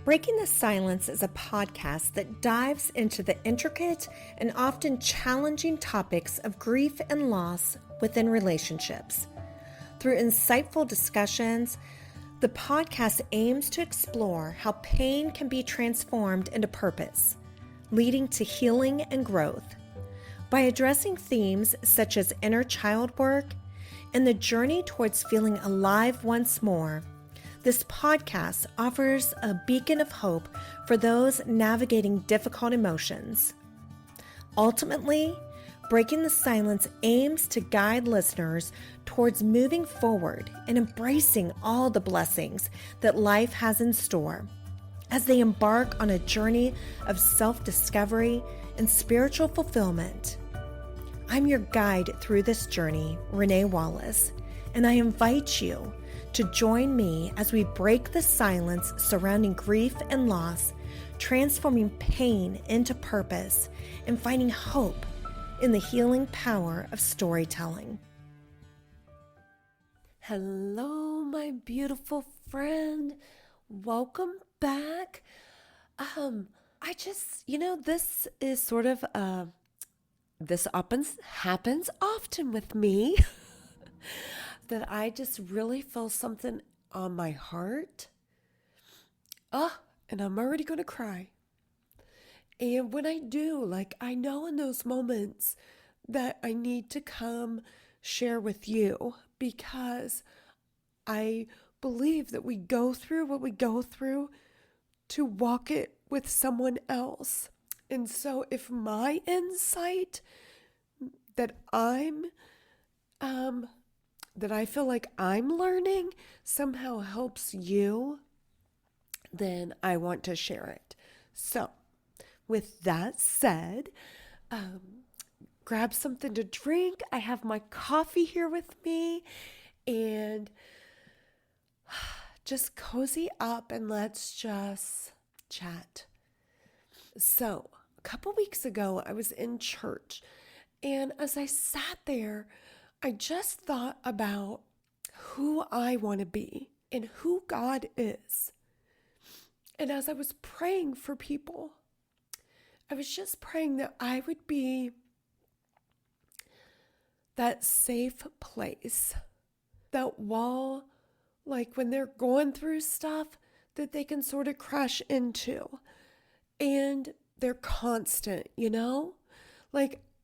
Breaking the Silence is a podcast that dives into the intricate and often challenging topics of grief and loss within relationships. Through insightful discussions, the podcast aims to explore how pain can be transformed into purpose, leading to healing and growth. By addressing themes such as inner child work and the journey towards feeling alive once more, this podcast offers a beacon of hope for those navigating difficult emotions. Ultimately, Breaking the Silence aims to guide listeners towards moving forward and embracing all the blessings that life has in store as they embark on a journey of self-discovery and spiritual fulfillment. I'm your guide through this journey, Renee Wallace, and I invite you to join me as we break the silence surrounding grief and loss, transforming pain into purpose and finding hope in the healing power of storytelling. Hello, my beautiful friend. Welcome back. This is sort of this happens often with me. That I just really feel something on my heart. And I'm already going to cry. And when I do, I know in those moments that I need to come share with you because I believe that we go through what we go through to walk it with someone else. And so if my insight that that I feel like I'm learning somehow helps you, then I want to share it. So, with that said, grab something to drink. I have my coffee here with me, and just cozy up and let's just chat. So, a couple weeks ago, I was in church, and as I sat there, I just thought about who I want to be and who God is. And as I was praying for people, I was just praying that I would be that safe place, that wall, when they're going through stuff that they can sort of crash into. And they're constant,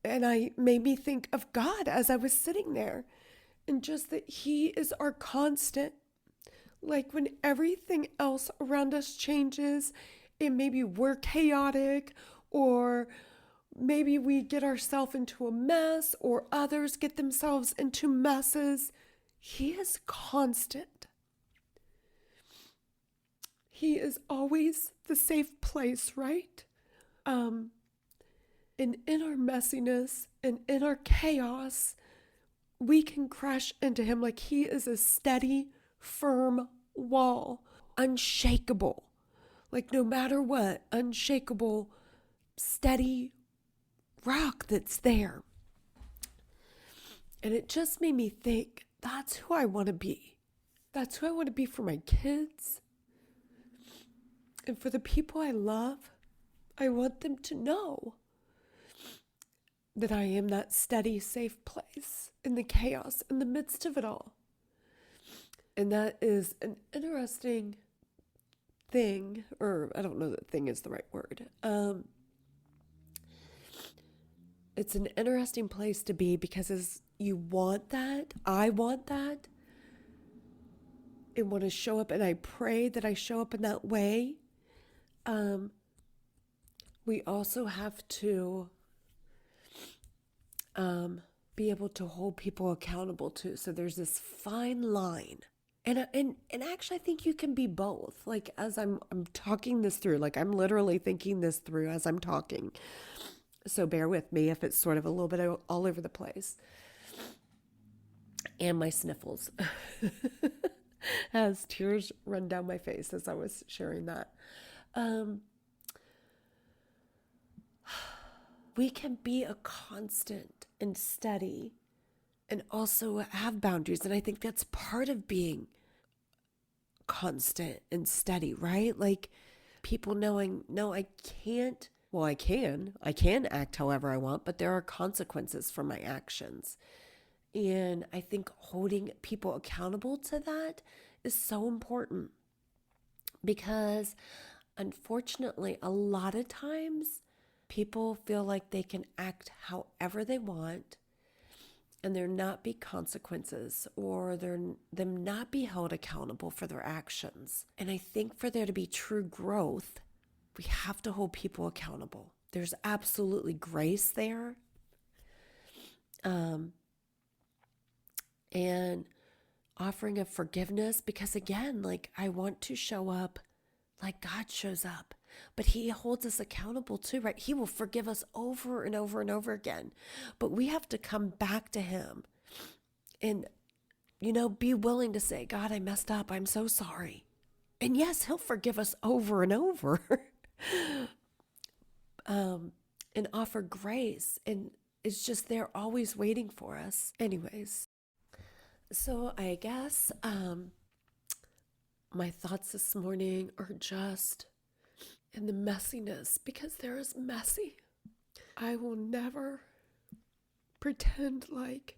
And I made me think of God as I was sitting there, and just that He is our constant. When everything else around us changes, and maybe we're chaotic, or maybe we get ourselves into a mess, or others get themselves into messes, He is constant. He is always the safe place, right? And in our messiness and in our chaos, we can crash into Him like He is a steady, firm wall, unshakable. No matter what, unshakable, steady rock that's there. And it just made me think, that's who I want to be. That's who I want to be for my kids. And for the people I love, I want them to know that I am that steady, safe place in the chaos, in the midst of it all. And that is an interesting thing, or I don't know that thing is the right word. It's an interesting place to be because as you want that, I want that, and want to show up, and I pray that I show up in that way. We also have to be able to hold people accountable too. So there's this fine line. And actually I think you can be both. As I'm talking this through, I'm literally thinking this through as I'm talking. So bear with me if it's sort of a little bit all over the place. And my sniffles as tears run down my face as I was sharing that. We can be a constant and steady and also have boundaries. And I think that's part of being constant and steady, right? people knowing, no, I can't. Well, I can act however I want, but there are consequences for my actions. And I think holding people accountable to that is so important, because unfortunately, a lot of times people feel like they can act however they want and there not be consequences, or them not be held accountable for their actions. And I think for there to be true growth, we have to hold people accountable. There's absolutely grace there. And offering of forgiveness, because again, like, I want to show up like God shows up, but he holds us accountable too, right? He will forgive us over and over and over again, but we have to come back to him and, be willing to say, God, I messed up. I'm so sorry. And yes, he'll forgive us over and over. And offer grace. And it's just there always waiting for us. Anyways, so I guess my thoughts this morning are just in the messiness, because there is messy. I will never pretend like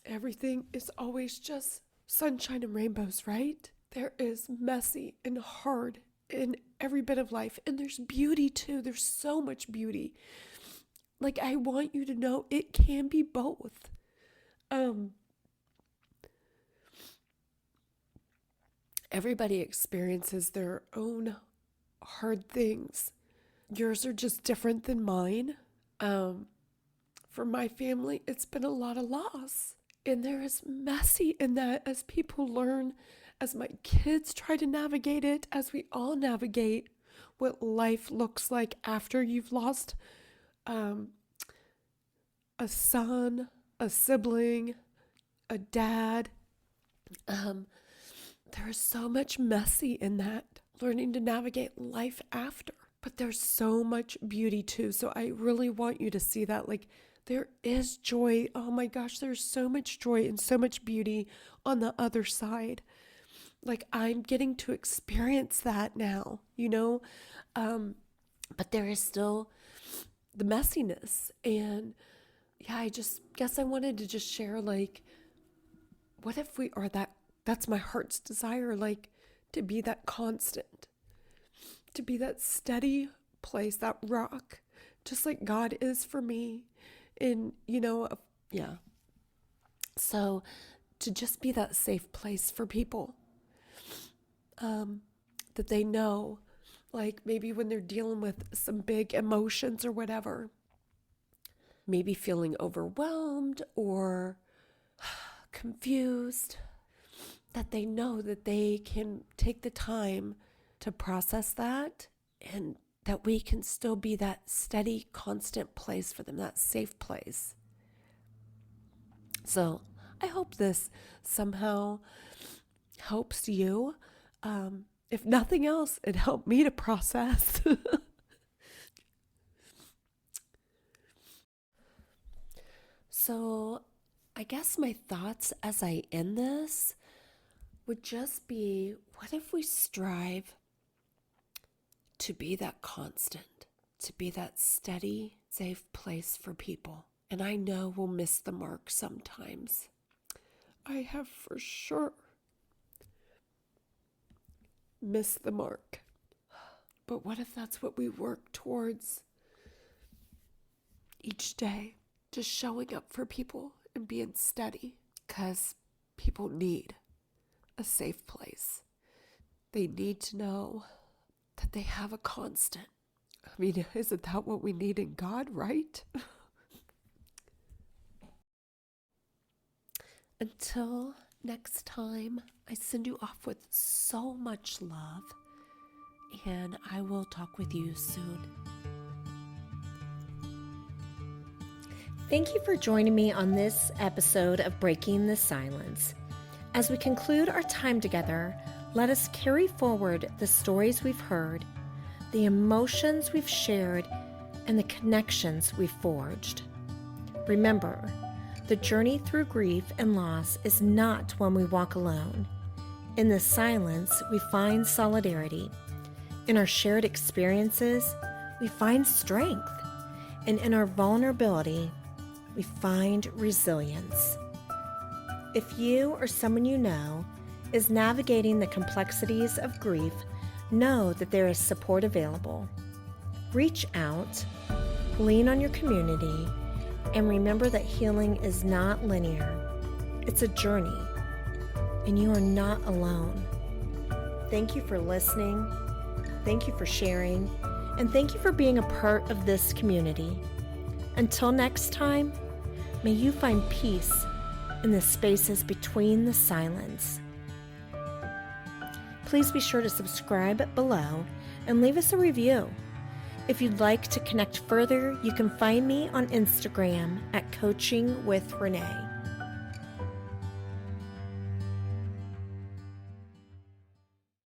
everything is always just sunshine and rainbows, right? There is messy and hard in every bit of life, and there's beauty too. There's so much beauty. Like, I want you to know it can be both. Everybody experiences their own hard things. Yours are just different than mine. For my family, it's been a lot of loss. And there is messy in that as people learn, as my kids try to navigate it, as we all navigate what life looks like after you've lost a son, a sibling, a dad. There is so much messy in that, learning to navigate life after. But there's so much beauty too. So I really want you to see that. Like, there is joy. Oh my gosh, there's so much joy and so much beauty on the other side. Like, I'm getting to experience that now, but there is still the messiness. And yeah, I just guess I wanted to just share, like, what if we are that's my heart's desire, like, to be that constant, to be that steady place, that rock, just like God is for me. And, yeah. So to just be that safe place for people, that they know, like, maybe when they're dealing with some big emotions or whatever, maybe feeling overwhelmed or confused, that they know that they can take the time to process that, and that we can still be that steady, constant place for them, that safe place. So I hope this somehow helps you. If nothing else, it helped me to process. So I guess my thoughts as I end this would just be, what if we strive to be that constant, to be that steady, safe place for people? And I know we'll miss the mark sometimes. I have for sure missed the mark. But what if that's what we work towards each day? Just showing up for people and being steady, because people need a safe place. They need to know that they have a constant. I mean, isn't that what we need in God, right? Until next time, I send you off with so much love, and I will talk with you soon. Thank you for joining me on this episode of Breaking the Silence. As we conclude our time together, let us carry forward the stories we've heard, the emotions we've shared, and the connections we've forged. Remember, the journey through grief and loss is not one we walk alone. In the silence, we find solidarity, In our shared experiences, we find strength. And in our vulnerability, we find resilience. If you or someone you know is navigating the complexities of grief, know that there is support available. Reach out, lean on your community, and remember that healing is not linear. It's a journey, and you are not alone. Thank you for listening. Thank you for sharing, and thank you for being a part of this community. Until next time, may you find peace in the spaces between the silence. Please be sure to subscribe below and leave us a review. If you'd like to connect further, you can find me on Instagram at Coaching with Renee.